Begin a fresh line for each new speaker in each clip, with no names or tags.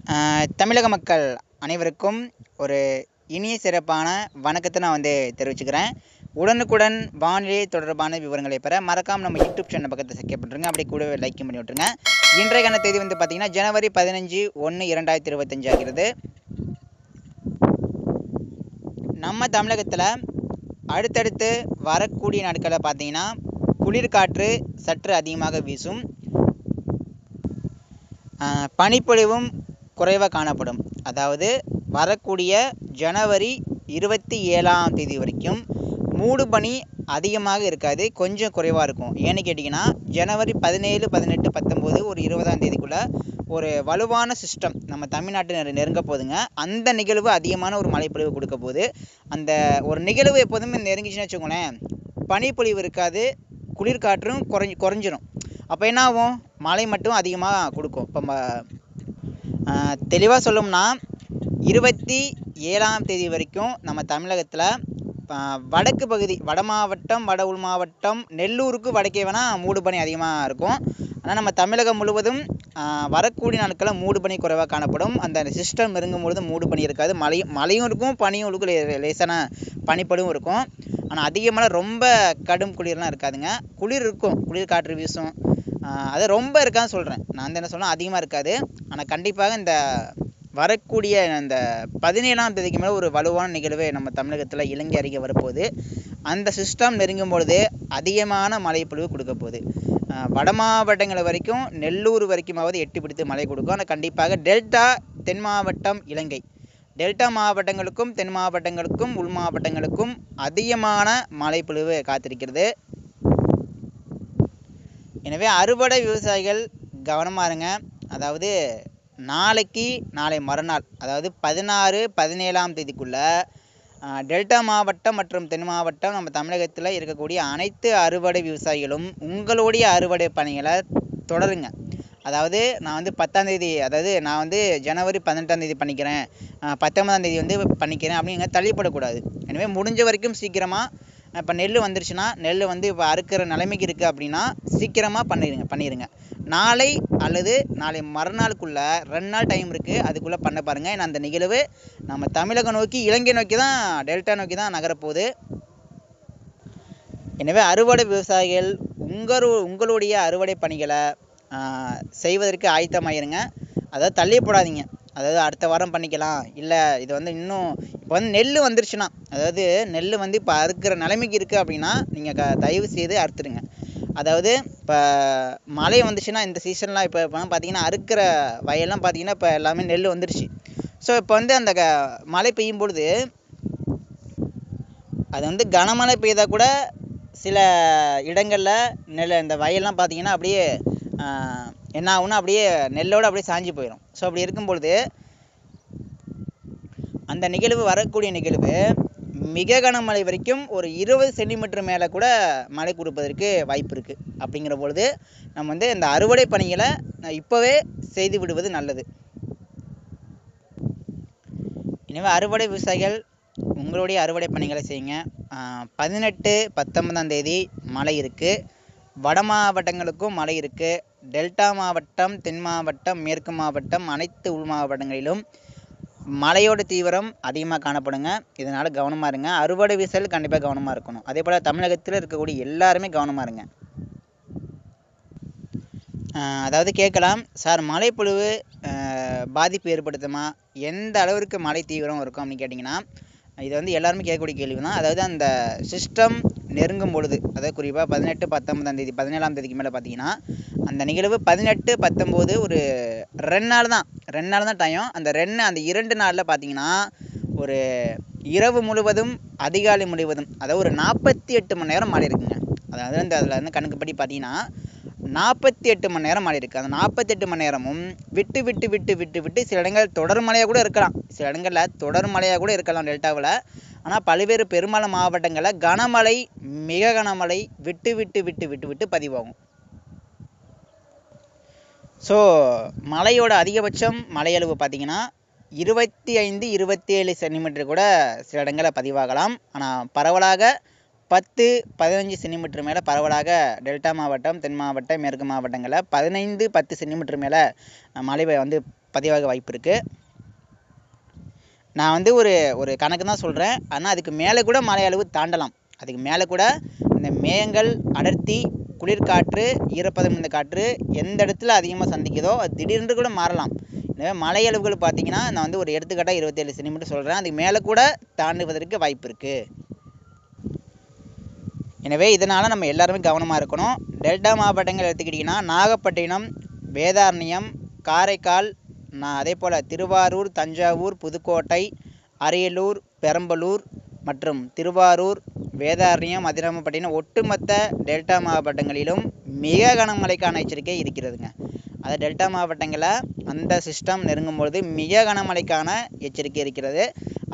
தமிழக மக்கள் அனைவருக்கும் ஒரு இனிய சிறப்பான வணக்கத்தை நான் தெரிவிச்சுக்கிறேன். உடனுக்குடன் வானிலை தொடர்பான விவரங்களை பெற மறக்காம நம்ம யூடியூப் சேனல் பக்கத்தை சப்ஸ்கிரைப் அப்படியே கூடவே லைக் பண்ணி விட்டுருங்க. இன்றைக்கான தேதி பார்த்தீங்கன்னா ஜனவரி 15/1/2025 ஆகிறது. நம்ம தமிழகத்தில் அடுத்தடுத்து வரக்கூடிய நாட்களில் பார்த்தீங்கன்னா குளிர்காற்று சற்று அதிகமாக வீசும், பனிப்பொழிவும் குறைவாக காணப்படும். அதாவது வரக்கூடிய ஜனவரி 27ஆம் தேதி வரைக்கும் மூடு பனி அதிகமாக இருக்காது, கொஞ்சம் குறைவாக இருக்கும். ஏன்னு கேட்டிங்கன்னா ஜனவரி 17, 18, 19 ஒரு 20ஆம் தேதிக்குள்ளே ஒரு வலுவான சிஸ்டம் நம்ம தமிழ்நாட்டு நெருங்க போகுதுங்க. அந்த நிகழ்வு அதிகமான ஒரு மழைப்பொழிவு கொடுக்க போகுது. அந்த ஒரு நிகழ்வு எப்போதுமே நெருங்கிச்சுன்னு வச்சுக்கோங்களேன், பனிப்பொழிவு இருக்காது, குளிர்காற்றும் குறைஞ்சிரும். அப்போ என்ன ஆகும், மழை மட்டும் அதிகமாக கொடுக்கும். இப்போ தெளிவாக சொல்லணும்னா 27ஆம் தேதி வரைக்கும் நம்ம தமிழகத்தில் வடக்கு பகுதி, வட மாவட்டம், வட உள் மாவட்டம், நெல்லூருக்கு வடக்கே வேணால் மூடு பனி அதிகமாக இருக்கும். ஆனால் நம்ம தமிழகம் முழுவதும் வரக்கூடிய நாட்களில் மூடு பனி குறைவாக காணப்படும். அந்த சிஸ்டம் நெருங்கும் பொழுது மூடு பனி இருக்காது, மழையும் இருக்கும், பனியும் இருக்கும், லேசான பனிப்படும் இருக்கும். ஆனால் அதிகமாக ரொம்ப கடும் குளிர்லாம் இருக்காதுங்க. குளிர் இருக்கும், குளிர் காற்று வீசும், அது ரொம்ப இருக்கான்னு சொல்கிறேன் நான். என்ன சொல்கிறேன், அதிகமாக இருக்காது. ஆனால் கண்டிப்பாக இந்த வரக்கூடிய அந்த 17ஆம் தேதிக்கு மேலே ஒரு வலுவான நிகழ்வு நம்ம தமிழகத்தில் இலங்கை அருகே வரப்போகுது. அந்த சிஸ்டம் நெருங்கும் பொழுது அதிகமான மழைப்பொழிவு கொடுக்க போகுது. வட மாவட்டங்கள் வரைக்கும், நெல்லூர் வரைக்குமாவது எட்டி பிடித்து மழை கொடுக்கும். ஆனால் கண்டிப்பாக டெல்டா, தென் மாவட்டம், இலங்கை டெல்டா மாவட்டங்களுக்கும், தென் மாவட்டங்களுக்கும், உள் மாவட்டங்களுக்கும் அதிகமான மழைப்பொழிவு காத்திருக்கிறது. எனவே அறுவடை விவசாயிகள் கவனமாக இருங்க. அதாவது நாளை மறுநாள், அதாவது 16, 17ஆம் தேதிக்குள்ளே டெல்டா மாவட்டம் மற்றும் தென் மாவட்டம் நம்ம தமிழகத்தில் இருக்கக்கூடிய அனைத்து அறுவடை விவசாயிகளும் உங்களுடைய அறுவடை பணிகளை தொடருங்க. அதாவது நான் 10ஆம் தேதி, அதாவது நான் ஜனவரி 18ஆம் தேதி பண்ணிக்கிறேன், 19ஆம் தேதி பண்ணிக்கிறேன் அப்படிங்க தள்ளிப்படக்கூடாது. எனவே முடிஞ்ச வரைக்கும் சீக்கிரமாக, இப்போ நெல் வந்துருச்சுன்னா, நெல் இப்போ அறுக்கிற நிலைமைக்கு இருக்குது அப்படின்னா சீக்கிரமாக பண்ணிடுங்க. நாளை அல்லது நாளை மறுநாளுக்குள்ளே 2 நாள் டைம் இருக்குது, அதுக்குள்ளே பண்ண பாருங்கள். ஏன்னா அந்த நிகழ்வு நம்ம தமிழகம் நோக்கி, இலங்கை நோக்கி தான், டெல்டா நோக்கி தான் நகரப்போகுது. எனவே அறுவடை விவசாயிகள் உங்களுடைய அறுவடை பணிகளை செய்வதற்கு ஆயத்தமாயிருங்க. அதாவது தள்ளி போடாதீங்க. அதாவது அடுத்த வாரம் பண்ணிக்கலாம், இல்லை இது இன்னும் இப்போ நெல் வந்துருச்சுன்னா, அதாவது நெல் இப்போ அறுக்கிற நிலைமைக்கு இருக்குது அப்படின்னா நீங்கள் தயவு செய்து அறுத்துடுங்க. அதாவது இப்போ மழை வந்துச்சுன்னா இந்த சீசன்லாம் இப்போ பார்த்தீங்கன்னா அறுக்கிற வயல்லாம் பார்த்தீங்கன்னா இப்போ எல்லாமே நெல் வந்துருச்சு. ஸோ இப்போ அந்த மழை பெய்யும் பொழுது அது கனமழை பெய்தால் கூட சில இடங்களில் இந்த வயல்லாம் பார்த்தீங்கன்னா அப்படியே என்ன ஆகுன்னா, அப்படியே நெல்லோடு அப்படியே சாஞ்சி போயிடும். ஸோ அப்படி இருக்கும் பொழுது அந்த நிகழ்வு, வரக்கூடிய நிகழ்வு மிக கனமழை வரைக்கும் ஒரு 20 சென்டிமீட்டர் மேலே கூட மழை கொடுப்பதற்கு வாய்ப்பு இருக்குது. அப்படிங்கிற பொழுது நம்ம இந்த அறுவடை பணிகளை இப்போவே செய்து விடுவது நல்லது. எனவே அறுவடை விவசாயிகள் உங்களுடைய அறுவடை பணிகளை செய்யுங்க. 18, 19ஆம் தேதி மழை இருக்குது, வட மாவட்டங்களுக்கும் மழை இருக்குது. டெல்டா மாவட்டம், தென் மாவட்டம், மேற்கு மாவட்டம், அனைத்து உள் மாவட்டங்களிலும் மழையோட தீவிரம் அதிகமாக காணப்படுங்க. இதனால் கவனமாக இருங்க. அறுவடை விவசாயிகள் கண்டிப்பாக கவனமாக இருக்கணும். அதே போல் தமிழகத்தில் இருக்கக்கூடிய எல்லாருமே கவனமாக இருங்க. அதாவது கேட்கலாம், சார் மழைப்பொழிவு பாதிப்பு ஏற்படுத்துமா, எந்த அளவிற்கு மழை தீவிரம் இருக்கும் அப்படின்னு கேட்டிங்கன்னா, இது எல்லாருமே கேட்கக்கூடிய கேள்வி தான். அதாவது அந்த சிஸ்டம் நெருங்கும் பொழுது, அதாவது குறிப்பாக 18, 19ஆம் தேதி, 17ஆம் தேதிக்கு மேலே பார்த்தீங்கன்னா அந்த நிகழ்வு 18, 19 ஒரு 2 நாள் தான் டைம். அந்த 2 நாளில் பார்த்தீங்கன்னா ஒரு இரவு முழுவதும், அதிகாலை முழுவதும், அதாவது ஒரு 48 மணி நேரம் மழை இருக்குங்க. அதாவது அதில் கணக்குப்படி பார்த்தீங்கன்னா 48 மணி நேரம் மழை இருக்குது. அந்த 48 மணி நேரமும் விட்டு விட்டு விட்டு விட்டு விட்டு சில இடங்கள் தொடர் மழையாக கூட இருக்கலாம், சில இடங்களில் தொடர் மழையாக கூட இருக்கலாம் டெல்டாவில். ஆனால் பல்வேறு பெரும்பாலான மாவட்டங்களில் கனமழை, மிக கனமழை விட்டு விட்டு விட்டு விட்டு விட்டு பதிவாகும். ஸோ மழையோட அதிகபட்சம் மழையளவு பார்த்தீங்கன்னா 25, 27 சென்டிமீட்டர் கூட சில இடங்களில் பதிவாகலாம். ஆனால் பரவலாக 10, 15 சென்டிமீட்டர் மேலே பரவலாக டெல்டா மாவட்டம், தென் மாவட்டம், மேற்கு மாவட்டங்களில் 15, 10 சென்டிமீட்டர் மேலே மழை பதிவாக வாய்ப்பு இருக்குது. நான் வந்து ஒரு ஒரு கணக்கு தான் சொல்கிறேன். ஆனால் அதுக்கு மேலே கூட மழை அளவு தாண்டலாம். அதுக்கு மேலே கூட இந்த மேகங்கள் அடர்த்தி, குளிர்காற்று, ஈரப்பதம் இந்த காற்று எந்த இடத்துல அதிகமாக சந்திக்குதோ அது திடீரென்று கூட மாறலாம். எனவே மழை அளவுகள் பார்த்தீங்கன்னா நான் வந்து ஒரு எடுத்துக்காட்டாக 27 சென்டிமீட்டர் சொல்கிறேன். அதுக்கு மேலே கூட தாண்டுவதற்கு வாய்ப்பு இருக்குது. எனவே இதனால் நம்ம எல்லாருமே கவனமாக இருக்கணும். டெல்டா மாவட்டங்கள் எடுத்துக்கிட்டிங்கன்னா நாகப்பட்டினம், வேதாரண்யம், காரைக்கால், அதே போல் திருவாரூர், தஞ்சாவூர், புதுக்கோட்டை, அரியலூர், பெரம்பலூர் மற்றும் திருவாரூர், வேதாரண்யம், அதிராமப்பட்டினம் ஒட்டுமொத்த டெல்டா மாவட்டங்களிலும் மிக கனமழைக்கான எச்சரிக்கை இருக்கிறதுங்க. அது டெல்டா மாவட்டங்களில் அந்த சிஸ்டம் நெருங்கும்பொழுது மிக கனமழைக்கான எச்சரிக்கை இருக்கிறது.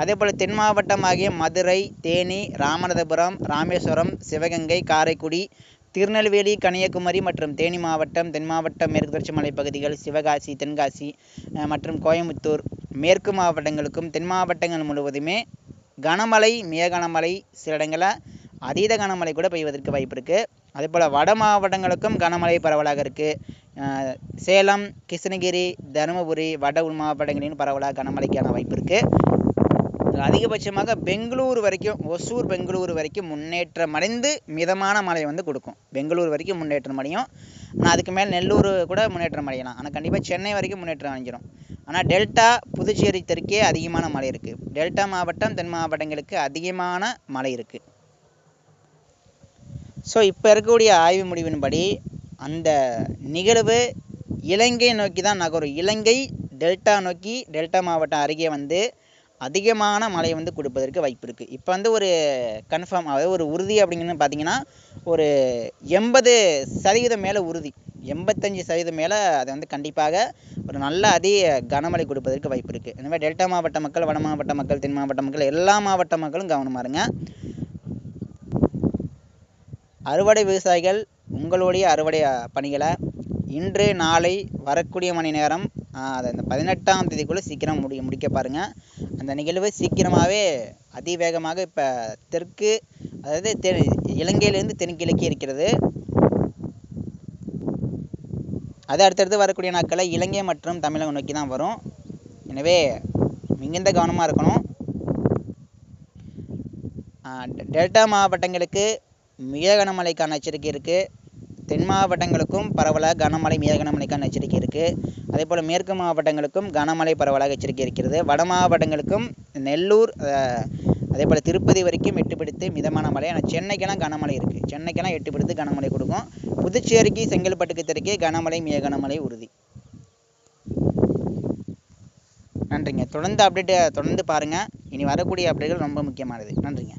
அதே போல் தென் மாவட்டமாகிய மதுரை, தேனி, ராமநாதபுரம், ராமேஸ்வரம், சிவகங்கை, காரைக்குடி, திருநெல்வேலி, கன்னியாகுமரி மற்றும் தேனி மாவட்டம், தென் மாவட்டம், மேற்கு தொடர்ச்சி மலைப்பகுதிகள், சிவகாசி, தென்காசி மற்றும் கோயம்புத்தூர் மேற்கு மாவட்டங்களுக்கும் தென் மாவட்டங்கள் முழுவதுமே கனமழை, மிக கனமழை, சில இடங்களில் அதீத கனமழை கூட பெய்வதற்கு வாய்ப்பு இருக்குது. அதே போல் வட மாவட்டங்களுக்கும் கனமழை பரவலாக இருக்குது. சேலம், கிருஷ்ணகிரி, தருமபுரி, வட உள் மாவட்டங்களிலும் பரவலாக கனமழைக்கான வாய்ப்பு இருக்குது. அதிகபட்சமாக பெங்களூர் வரைக்கும், ஒசூர் பெங்களூர் வரைக்கும் முன்னேற்றம் அடைந்து மிதமான மழை வந்து கொடுக்கும். பெங்களூர் வரைக்கும் முன்னேற்றம் அடையும். ஆனால் அதுக்கு மேலே நெல்லூர் கூட முன்னேற்றம் அடையலாம். ஆனால் கண்டிப்பாக சென்னை வரைக்கும் முன்னேற்றம் அடைஞ்சிடும். ஆனால் டெல்டா, புதுச்சேரி தெற்கே அதிகமான மழை இருக்குது. டெல்டா மாவட்டம், தென் மாவட்டங்களுக்கு அதிகமான மழை இருக்குது. ஸோ இப்போ இருக்கக்கூடிய ஆய்வு முடிவின்படி அந்த நிகழ்வு இலங்கை நோக்கி தான் நகரும். இலங்கை டெல்டா நோக்கி, டெல்டா மாவட்டம் அருகே வந்து அதிகமான மழை வந்து கொடுப்பதற்கு வாய்ப்பு இருக்குது. இப்போ வந்து ஒரு கன்ஃபார்ம், அதாவது ஒரு உறுதி அப்படிங்கிறது பார்த்தீங்கன்னா ஒரு 80% மேலே உறுதி. 85% மேலே அது வந்து கண்டிப்பாக ஒரு நல்ல கனமழை கொடுப்பதற்கு வாய்ப்பு இருக்குது. எனவே டெல்டா மாவட்ட மக்கள், வட மாவட்ட மக்கள், தென் மாவட்ட மக்கள், எல்லா மாவட்ட மக்களும் கவனமாக இருங்க. அறுவடை விவசாயிகள் உங்களுடைய அறுவடை பணிகளை இன்று, நாளை, வரக்கூடிய மணி நேரம், அதை அந்த 18ஆம் தேதிக்குள்ளே சீக்கிரம் முடிக்க பாருங்கள். அந்த நிகழ்வு சீக்கிரமாகவே அதிவேகமாக இப்போ தெற்கு, அதாவது இலங்கையிலேருந்து தென்கிழக்கே இருக்கிறது. அது அடுத்தடுத்து வரக்கூடிய நாட்களில் இலங்கை மற்றும் தமிழகம் நோக்கி தான் வரும். எனவே மிகுந்த கவனமாக இருக்கணும். டெல்டா மாவட்டங்களுக்கு மிக கனமழைக்கான எச்சரிக்கை இருக்குது. தென் மாவட்டங்களுக்கும் பரவலாக கனமழை, மிக கனமழைக்கான எச்சரிக்கை இருக்குது. அதே போல் மேற்கு மாவட்டங்களுக்கும் கனமழை பரவலாக எச்சரிக்கை இருக்கிறது. வட மாவட்டங்களுக்கும் நெல்லூர், அதே போல் திருப்பதி வரைக்கும் எட்டுப்பிடித்து மிதமான மழை. ஆனால் சென்னைக்கெல்லாம் கனமழை இருக்குது. சென்னைக்கெல்லாம் எட்டுப்பிடித்து கனமழை கொடுக்கும். புதுச்சேரிக்கு, செங்கல்பட்டுக்கு தெற்கே கனமழை, மிக கனமழை உறுதி. நன்றிங்க. தொடர்ந்து பாருங்கள். இனி வரக்கூடிய அப்டேட்கள் ரொம்ப முக்கியமானது. நன்றிங்க.